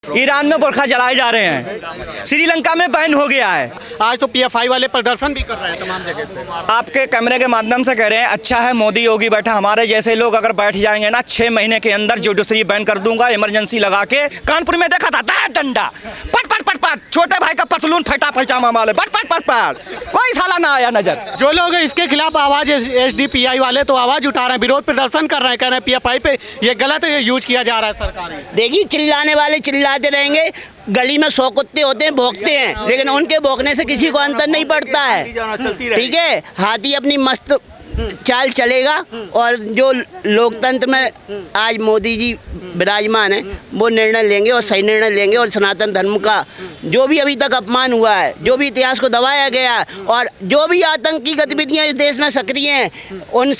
Iran में बुरखा जलाए जा रहे हैं, श्रीलंका में बैन हो गया है। आज तो पीएफआई वाले प्रदर्शन भी कर रहे हैं तमाम जगह पे। आपके कैमरे के माध्यम से कह रहे हैं, अच्छा है मोदी योगी बैठा, हमारे जैसे लोग अगर बैठ जाएंगे ना 6 महीने के अंदर जुडिशरी बैन कर दूंगा, इमरजेंसी लगा के। कानपुर में देखा था डंडा पट पट पट पट, छोटे भाई का पतलून फटा पैजामा वाले पट पट पट पट, कोई साला ना आया नजर। जो लोग इसके खिलाफ आवाज एसडीपीआई वाले तो आवाज उठा रहे हैं, विरोध प्रदर्शन कर रहे हैं, कह रहे हैं पीएफआई पे ये गलत यूज किया जा रहा है सरकार। देखिए, चिल्लाने वाले चिल्लाते रहेंगे, गली में 100 कुत्ते होते हैं भौंकते हैं, लेकिन उनके भौंकने से किसी को अंतर नहीं पड़ता है। ठीक है, हाथी अपनी मस्त चाल चलेगा और जो लोकतंत्र में आज मोदी जी विराजमान है वो निर्णय लेंगे और सही निर्णय लेंगे। और सनातन धर्म का जो भी अभी तक अपमान हुआ है, जो भी इतिहास को दबाया गया है और जो भी आतंकी गतिविधियां इस देश में सक्रिय हैं, उन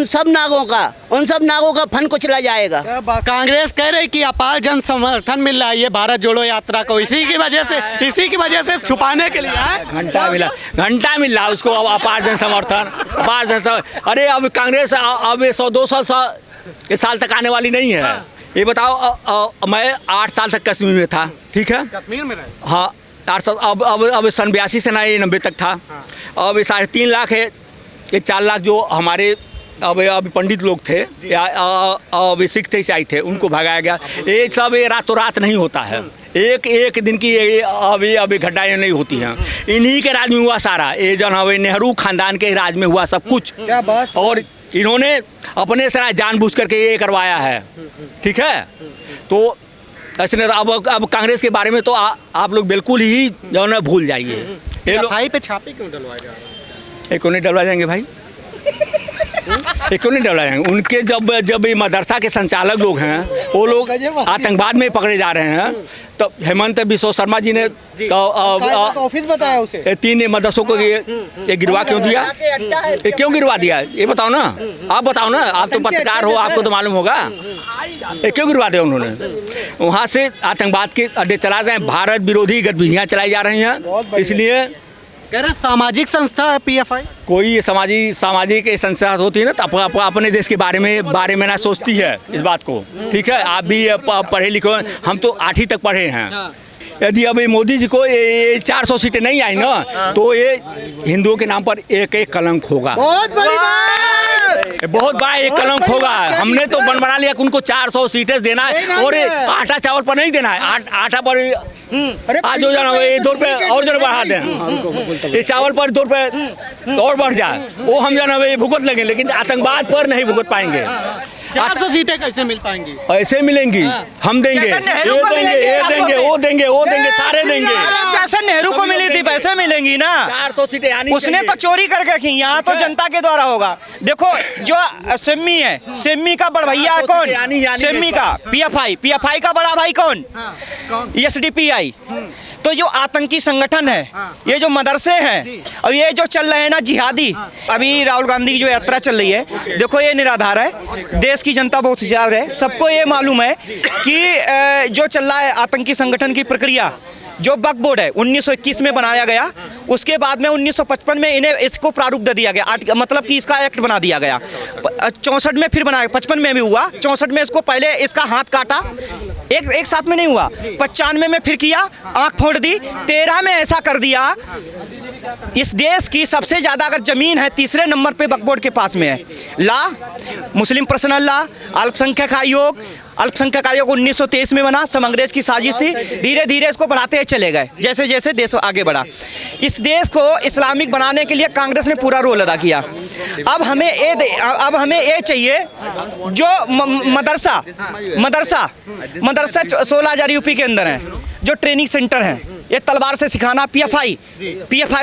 सब नागों का फन कुचला जाएगा। कांग्रेस कह रही कि अपार जन समर्थन मिल रहा है ये भारत जोड़ो यात्रा को, इसी की वजह से छुपाने के लिए घंटा मिल रहा उसको अपार जन समर्थन। अरे अब कांग्रेस अब 100-200 साल तक आने वाली नहीं है। ये बताओ, मैं 8 साल तक कश्मीर में था, ठीक है, कश्मीर में रहे। हाँ 8 साल। अब सन 82 से 90 तक था। अब 3.5 लाख है, ये 4 लाख जो हमारे अब पंडित लोग थे या अब सिख थे ईसाई थे, उनको भगाया गया। ये सब ये रातों रात नहीं होता है, एक दिन की अभी घटनाएं नहीं होती हैं। इन्हीं के राज में हुआ सारा, ये जन हवे नेहरू खानदान के राज में हुआ सब कुछ। क्या बात। और इन्होंने अपने से जानबूझ करके ये करवाया है, ठीक है। तो ऐसे अब कांग्रेस के बारे में तो आप लोग बिल्कुल ही जो है भूल जाइए। ये लोग भाई पे छापे क्यों डलवाए जा रहे हैं? ये क्यों नहीं डलवा जाएंगे भाई, ये क्यों नहीं डलवा जाएंगे? उनके जब ये मदरसा के संचालक लोग हैं वो लोग आतंकवाद में पकड़े जा रहे हैं, तो हेमंत बिश्व शर्मा जी ने ऑफिस बताया उसे 3 मदरसों को ये गिरवा क्यों दिया? ये क्यों गिरवा दिया ये बताओ ना, आप बताओ ना, आप तो पत्रकार हो, आपको तो मालूम होगा। ये क्यों गिरवा दिया उन्होंने? वहाँ से आतंकवाद के अड्डे चला रहे हैं, भारत विरोधी गतिविधियाँ चलाई जा रही हैं। इसलिए कह रहे सामाजिक संस्था है पीएफआई। कोई ये सामाजिक संस्था होती है ना, तो अपने देश के बारे में ना सोचती है इस बात को, ठीक है। आप भी पढ़े लिखे, हम तो 8वीं तक पढ़े हैं। यदि अभी मोदी जी को ये 400 सीटें नहीं आई ना, तो ये हिंदुओं के नाम पर एक कलंक होगा, बहुत बड़ी बात, बहुत बड़ा एक कलंक होगा। हमने तो बना लिया कि उनको 400 सीटें देना है और आटा चावल पर नहीं देना है। आटा पर आज जो जाना ये 2 रुपये और जरा बढ़ा दें, ये चावल पर 2 रुपये और बढ़ जाए, वो हम जाना भुगत लेंगे, लेकिन आतंकवाद पर नहीं भुगत पाएंगे। 400 सीटें कैसे मिल पाएंगी? ऐसे मिलेंगी, हम देंगे, ये देंगे, वो देंगे, सारे देंगे। जैसे नेहरू को मिली थी वैसे मिलेंगी ना। 400 सीटें उसने तो चोरी करके रखी, यहाँ तो जनता के द्वारा होगा। देखो जो सिम्मी है, सिम्मी का बड़ा भैया कौन? सिम्मी का पीएफआई का बड़ा भाई कौन? एसडीपीआई। तो जो आतंकी संगठन है, ये जो मदरसे हैं और ये जो चल रहे हैं ना जिहादी, अभी राहुल गांधी की जो यात्रा चल रही है, देखो ये निराधार है, देश की जनता बहुत होशियार है, सबको ये मालूम है कि जो चल रहा है आतंकी संगठन की प्रक्रिया, जो वक्फ बोर्ड है 1921 में बनाया गया, उसके बाद में 1955 में इन्हें इसको प्रारूप दे दिया गया, मतलब कि इसका एक्ट बना दिया गया। 64 में फिर बनाया, 55 में भी हुआ, 64 में इसको पहले इसका हाथ काटा, एक साथ में नहीं हुआ, 95 में फिर किया, आंख फोड़ दी, 13 में ऐसा कर दिया। इस देश की सबसे ज़्यादा अगर ज़मीन है 3रे नंबर पे वक्फ बोर्ड के पास में है। ला, मुस्लिम पर्सनल ला, अल्पसंख्यक आयोग 1923 में बना, सब अंग्रेज की साजिश थी। धीरे धीरे इसको बढ़ाते चले गए, जैसे जैसे देश आगे बढ़ा। इस देश को इस्लामिक बनाने के लिए कांग्रेस ने पूरा रोल अदा किया। अब हमें ये चाहिए, जो मदरसा 16,000 यूपी के अंदर है, जो ट्रेनिंग सेंटर है, ये तलवार से सिखाना, पीएफआई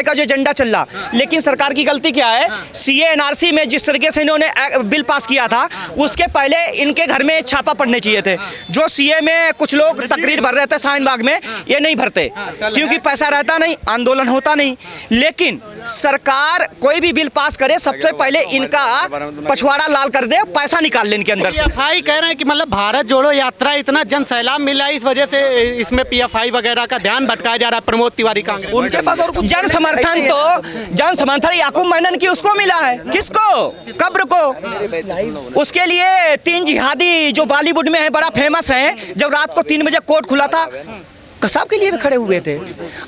का जो एजेंडा चल रहा। लेकिन सरकार की गलती क्या है? सीए एनआरसी में जिस तरीके से इन्होंने बिल पास किया था, उसके पहले इनके घर में छापा पड़ने चाहिए थे। जो सीए में कुछ लोग तकरीर भर रहे थे शाहीन बाग में, ये नहीं भरते क्योंकि पैसा रहता नहीं, आंदोलन होता नहीं। लेकिन सरकार कोई भी बिल पास करे, सबसे पहले इनका पछवाड़ा लाल कर दे, पैसा निकाल ले इनके अंदर से। पीएफआई कह रहे हैं कि मतलब भारत जोड़ो यात्रा इतना जन सैलाब मिला है, इस वजह से इसमें पीएफआई वगैरह का ध्यान भटकाया जा रहा है प्रमोद तिवारी कांग्रेस उनके पास और कुछ जन समर्थन याकूब मेनन की उसको मिला है। किसको? कब्र को। उसके लिए 3 जिहादी जो बॉलीवुड में है बड़ा फेमस है, जब रात को 3 बजे कोर्ट खुला था कसाब के लिए भी खड़े हुए थे।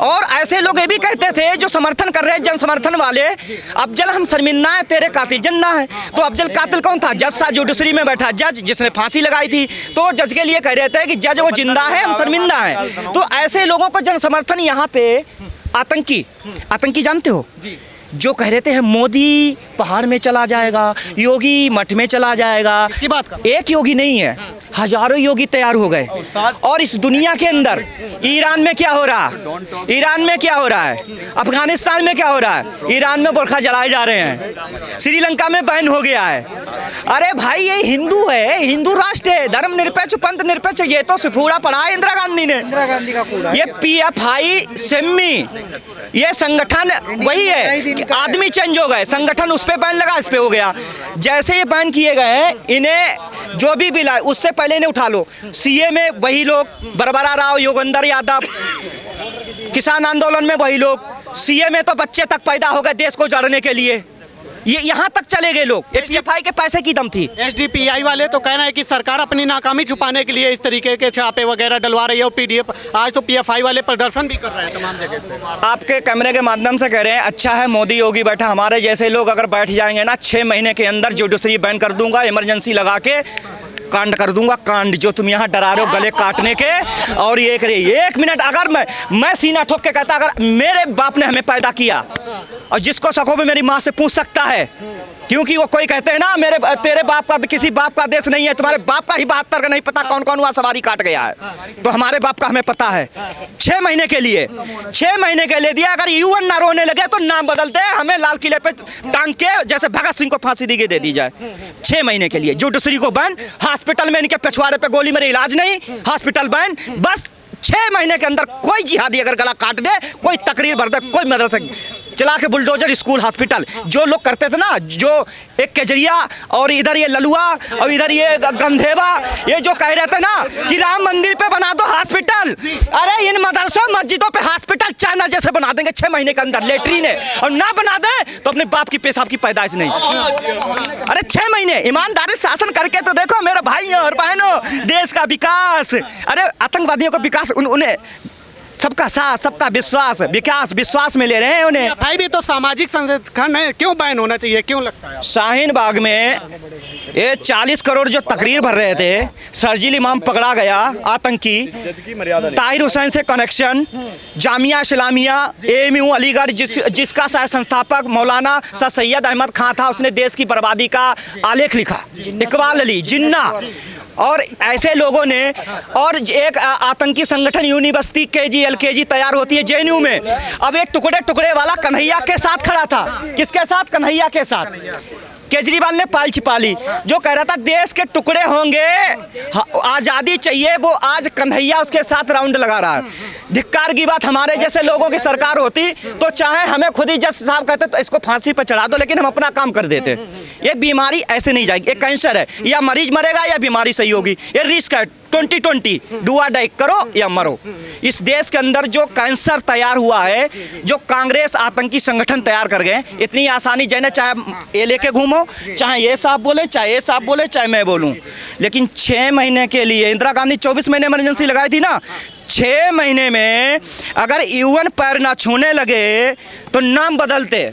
और ऐसे लोग ये भी कहते थे जो समर्थन कर रहे हैं जन समर्थन वाले, अफजल हम शर्मिंदा है तेरे कातिल जिंदा है। तो अफजल कातिल कौन था? जज सा जुडिशरी में बैठा जज जिसने फांसी लगाई थी, तो जज के लिए कह रहे थे कि जज वो जिंदा है हम शर्मिंदा है। तो ऐसे लोगों को जन समर्थन यहाँ पे आतंकी जानते हो, जो कह रहे थे मोदी पहाड़ में चला जाएगा, योगी मठ में चला जाएगा। की बात का एक योगी नहीं है, हजारों योगी तैयार हो गए। और इस दुनिया के अंदर ईरान में क्या हो रहा है, अफगानिस्तान में क्या हो रहा है, ईरान में बुरखा जलाए जा रहे हैं, श्रीलंका में बैन हो गया है। अरे भाई ये हिंदू है, हिंदू राष्ट्र है, धर्म निरपेक्ष पंथ निरपेक्ष, ये तो सिफूरा पढ़ा है इंदिरा गांधी ने। इंदिरा गांधी का पूरा ये पीएफआई सेमी ये संगठन वही है, आदमी चेंज हो गए, संगठन उस पे बैन लगा इस पे हो गया। जैसे ये बैन किए गए हैं, इन्हें जो भी बिल आए उससे पहले इन्हें उठा लो। सीए में वही लोग, बरबरा राव, योगेंद्र यादव, किसान आंदोलन में वही लोग, सीए में तो बच्चे तक पैदा हो गए देश को जड़ने के लिए, ये यहाँ तक चले गए लोग। पीएफआई के पैसे की दम थी। एसडीपीआई वाले तो कह रहे हैं कि सरकार अपनी नाकामी छुपाने के लिए इस तरीके के छापे वगैरह डलवा रही है। और पीडीएफ आज तो पीएफआई वाले प्रदर्शन भी कर रहे हैं तमाम जगह पे। आपके कैमरे के माध्यम से कह रहे हैं अच्छा है मोदी योगी बैठा, हमारे जैसे लोग अगर बैठ जाएंगे ना 6 महीने के अंदर जुडिशरी बैन कर दूंगा, इमरजेंसी लगा के कांड कर दूंगा, कांड जो तुम यहाँ डरा रहे हो गले काटने के। और ये करिए 1 मिनट, अगर मैं सीना ठोक के कहता अगर मेरे बाप ने हमें पैदा किया, और जिसको सको भी मेरी माँ से पूछ सकता है, क्योंकि वो कोई कहते हैं ना तेरे बाप का किसी बाप का देश नहीं है, तुम्हारे बाप का ही 72 का नहीं पता कौन कौन वहाँ सवारी काट गया है, तो हमारे बाप का हमें पता है। 6 महीने के लिए दिया। अगर यूएन ना रोने लगे तो नाम बदलते हैं, हमें लाल किले पे टांग के जैसे भगत सिंह को फांसी दी दे दी जाए। 6 महीने के लिए जुडिशरी को बैन, हॉस्पिटल में इनके पिछवाड़े पे गोली मेरे इलाज नहीं, हॉस्पिटल बैन। बस 6 महीने के अंदर कोई जिहादी अगर गला काट दे, कोई तकरीर भर दे, कोई मदद चला के बुलडोजर स्कूल हॉस्पिटल, जो लोग करते थे ना, जो एक केजरिया और इधर ये ललुआ और इधर ये गंधेवा, ये जो कह रहे थे ना कि राम मंदिर पे बना दो हॉस्पिटल, अरे इन मदरसों मस्जिदों पे हॉस्पिटल चाइना जैसे बना देंगे 6 महीने के अंदर, लेटरीन है, और ना बना दे तो अपने बाप की पेशाब की पैदाइश नहीं। अरे 6 महीने ईमानदारी शासन करके तो देखो मेरे भाइयों और बहनों, देश का विकास, अरे आतंकवादियों का विकास, उन्हें सबका साथ, सबका विश्वास में ले रहे हैं उन्हें। भाई भी तो सामाजिक संगठन है, क्यों बैन होना चाहिए, क्यों लगता है? शाहीन बाग में ये 40 करोड़ जो तकरीर भर रहे थे, शर्जील इमाम पकड़ा गया आतंकी, ताहिर हुसैन से कनेक्शन, जामिया इस्लामिया AMU अलीगढ़ जिसका सह संस्थापक मौलाना सर सैयद अहमद खां था, उसने देश की बर्बादी का आलेख लिखा, इकबाल अली जिन्ना, और ऐसे लोगों ने, और एक आतंकी संगठन यूनिवर्सिटी KG LKG तैयार होती है JNU में। अब एक टुकड़े वाला कन्हैया के साथ खड़ा था, किसके साथ? कन्हैया के साथ। केजरीवाल ने पाल छिपा ली, जो कह रहा था देश के टुकड़े होंगे, आज़ादी चाहिए, वो आज कन्हैया उसके साथ राउंड लगा रहा है। धिक्कार की बात, हमारे जैसे लोगों की सरकार होती तो चाहे हमें खुद ही जज साहब कहते तो इसको फांसी पर चढ़ा दो, लेकिन हम अपना काम कर देते। ये बीमारी ऐसे नहीं जाएगी, ये कैंसर है, या मरीज मरेगा या बीमारी सही होगी, ये रिस्क है। 2020 डू और डाई, करो या मरो। इस देश के अंदर जो कैंसर तैयार हुआ है, जो कांग्रेस आतंकी संगठन तैयार कर गए, इतनी आसानी जैसे चाहे ये लेके घूमो, चाहे ये साहब बोले, चाहे ये साहब बोले, चाहे मैं बोलूं, लेकिन 6 महीने के लिए इंदिरा गांधी 24 महीने इमरजेंसी लगाई थी ना, 6 महीने में अगर यूएन पैर ना छूने लगे तो नाम बदलते।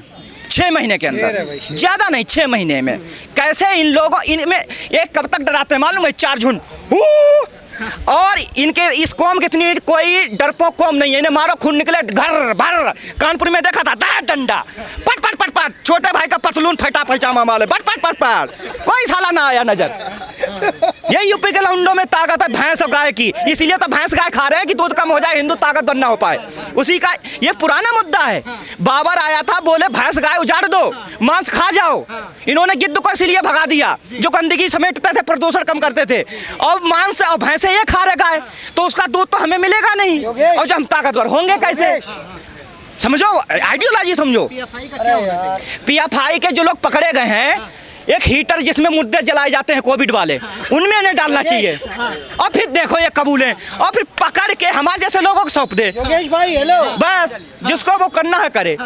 6 महीने के अंदर, ज्यादा नहीं, 6 महीने में। कैसे इन लोगों, इनमें एक कब तक डराते मालूम है? 4 झुंड, और इनके इस कौम की इतनी कोई डरपोक कौम नहीं है, इन्हें मारो खून निकले घर भर। कानपुर में देखा था डंडा, पट पट पट पट, छोटे भाई का पतलून फटा पैजामा वाले, पट पट पट पट, कोई साला ना आया नजर। ये यूपी के लौंडों में ताकत है भैंस और गाय की, इसीलिए तो भैंस गाय खा रहे हैं कि दूध कम हो जाए, हिंदू ताकतवर ना हो पाए। उसी का ये पुराना मुद्दा है। बाबर आया था, बोले भैंस गाय उजाड़ दो, मांस खा जाओ। इन्होंने गिद्ध को इसीलिए भगा दिया, जो गंदगी समेटते थे, प्रदूषण कम करते थे, और मांस और भैंसे ये खा रहे गाय, तो उसका दूध तो हमें मिलेगा नहीं, और जब हम ताकतवर होंगे कैसे? समझो आइडियोलॉजी, समझो। पीएफआई के जो लोग पकड़े गए हैं, एक हीटर जिसमें मुद्दे जलाए जाते हैं कोविड वाले, उनमें इन्हें डालना चाहिए। और फिर देखो ये कबूलें, और फिर पकड़ के हमारे जैसे लोगों को सौंप दे। योगेश भाई हेलो। बस जिसको वो करना है करे।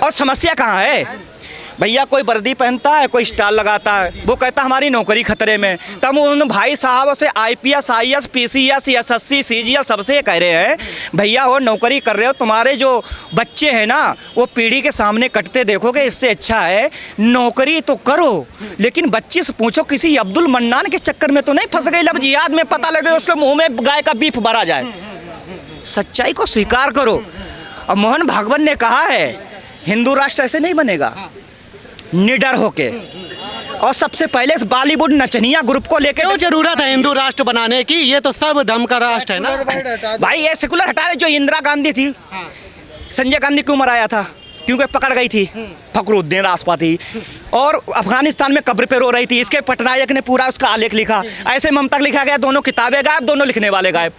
और समस्या कहाँ है भैया? कोई वर्दी पहनता है, कोई स्टाल लगाता है, वो कहता हमारी नौकरी खतरे में। तब उन भाई साहब से IPS, IAS, PCS, SSC, CGL सबसे कह रहे हैं भैया वो नौकरी कर रहे हो, तुम्हारे जो बच्चे हैं ना वो पीढ़ी के सामने कटते देखोगे, इससे अच्छा है नौकरी तो करो, लेकिन बच्ची से पूछो किसी अब्दुल मन्नान के चक्कर में तो नहीं फंस गई, लब जिहाद में पता लगे उसके मुंह में गाय का बीफ भरा जाए। सच्चाई को स्वीकार करो। और मोहन भागवत ने कहा है हिंदू राष्ट्र ऐसे नहीं बनेगा, निडर होके। और सबसे पहले इस बॉलीवुड नचनिया ग्रुप को लेकर क्यों जरूरत है हिंदू राष्ट्र बनाने की? ये तो सर्व धर्म का राष्ट्र है ना भाई। ये सेकुलर हटा रहे। जो इंदिरा गांधी थी, संजय गांधी क्यों मराया था? क्योंकि पकड़ गई थी फखरुद्दीन राष्ट्रपति, और अफगानिस्तान में कब्र पे रो रही थी। इसके पटनायक ने पूरा उसका आलेख लिखा। ऐसे ममता लिखा गया, दोनों किताबें गायब, दोनों लिखने वाले गायब।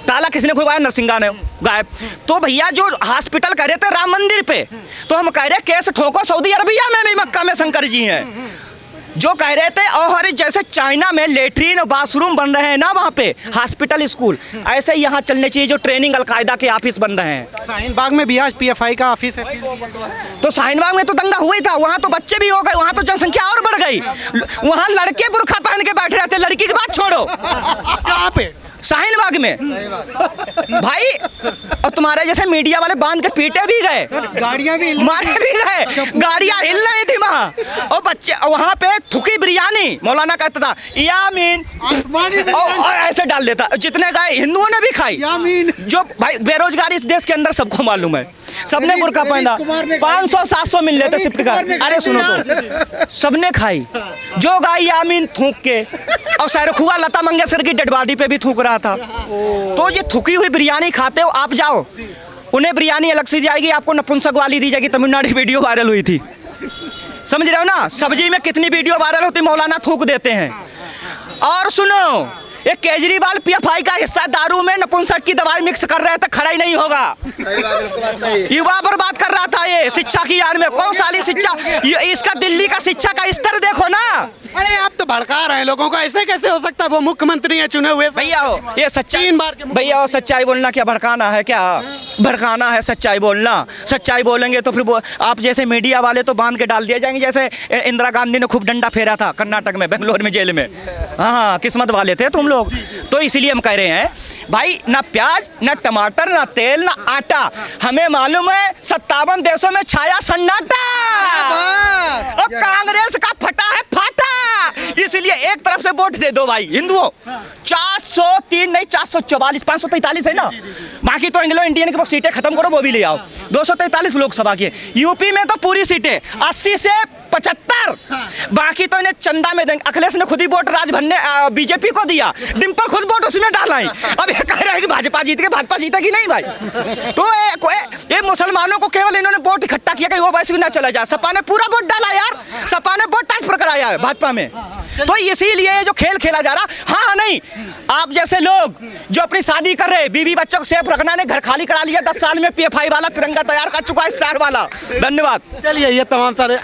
ताला किसने खुलवाया? नरसिंगा ने, गायब। तो भैया जो हॉस्पिटल कह रहे थे राम मंदिर पे, तो हम कह रहे केस ठोको सऊदी अरबिया में भी, मक्का में शंकर जी हैं जो कह रहे थे। और जैसे चाइना में लेटरिन और बाथरूम बन रहे हैं ना वहाँ पे, हॉस्पिटल स्कूल, ऐसे ही यहाँ चलने चाहिए। जो ट्रेनिंग अलकायदा के ऑफिस बन रहे हैं। शाहीन बाग में भी आज PFI का ऑफिस है। तो शाहीन बाग में तो दंगा हुआ ही था, वहाँ तो बच्चे भी हो गए, वहाँ तो जनसंख्या और बढ़ गई। वहाँ लड़के बुर्खा पहन के बैठे रहते, लड़की की बात छोड़ो। कहाँ पे? शाहीन बाग में भाई। और तुम्हारे जैसे मीडिया वाले बांध के पीटे भी गए, गाड़ियां भी मारे भी गए, गाड़ियां हिल रही थी वहाँ। और बच्चे वहाँ पे थुकी बिरयानी मौलाना कहता था यामीन, और ऐसे डाल देता। जितने गए हिंदुओं ने भी खाई। जो भाई बेरोजगारी इस देश के अंदर सबको मालूम है, सबने बुर्का पहना। 500-700 मिल लेते शिफ्ट का। अरे सुनो तो, सबने खाई। जो गाय यामीन थूक के, और शाहरुख लता मंगेशकर की डेड बॉडी पे भी थूक रहा था। तो ये थुकी हुई बिरयानी खाते हो आप, जाओ उन्हें बिरयानी अलग से जाएगी, आपको नपुंसक वाली दी जाएगी। तमिलनाडु वीडियो वायरल हुई थी, समझ रहे हो ना? सब्जी में कितनी वीडियो वायरल होती, मौलाना थूक देते हैं। और सुनो, ये केजरीवाल PFI का हिस्सा दारू में नपुंसक की दवाई मिक्स कर रहे थे, खड़ा ही नहीं होगा। युवा बर्बाद कर रहा था ये शिक्षा की यार में। कौन साली शिक्षा? इसका दिल्ली का शिक्षा का स्तर देखो ना। अरे आप तो भड़का रहे हैं लोगों को, ऐसे कैसे हो सकता है? वो मुख्यमंत्री हैं चुने हुए। भैया हो ये सच्चाई, 3 बार के भैया हो सच्चाई बोलना क्या भड़काना है? क्या भड़काना है? सच्चाई बोलना। सच्चाई बोलेंगे तो फिर आप जैसे मीडिया वाले तो बांध के डाल दिए जाएंगे। जैसे इंदिरा गांधी ने खूब डंडा फेरा था कर्नाटक में, बेंगलोर में जेल में। हाँ, किस्मत वाले थे तुम लोग। तो इसीलिए हम कह रहे हैं भाई, ना प्याज, ना टमाटर, ना तेल, ना आटा। हमें मालूम है 57 देशों में छाया सन्नाटा, और कांग्रेस का फटा है फाटा। इसलिए एक तरफ से वोट दे दो भाई हिंदुओं। 403 नहीं 444, 543 है ना। बाकी तो एंग्लो इंडियन की सीटें खत्म करो, वो भी ले आओ। 243 लोकसभा की। यूपी में तो पूरी सीटें 80 से 75। बाकी तो इन्हें चंदा में देंगे। अखिलेश ने खुद ही वोट राजभर ने बीजेपी को दिया, डिम्पल खुद वोट उसमें डाला है। अब ये कह रहा है कि भाजपा जीत के, भाजपा जीतेगी नहीं भाई। तो ये मुसलमानों को केवल इन्होंने वोट इकट्ठा किया कि वो वैसे भी ना चला जाए। सपा ने पूरा वोट डाला यार, सपा ने वोट ट्रांसफर कराया है भाजपा में। तो इसीलिए जो खेल खेला जा रहा। हाँ नहीं, आप जैसे लोग जो अपनी शादी कर रहे, बीवी बच्चों को सेफ रखना ने घर खाली करा लिया। 10 साल में PFI वाला तिरंगा तैयार कर चुका है, स्टार वाला। धन्यवाद। चलिए, ये तमाम सारे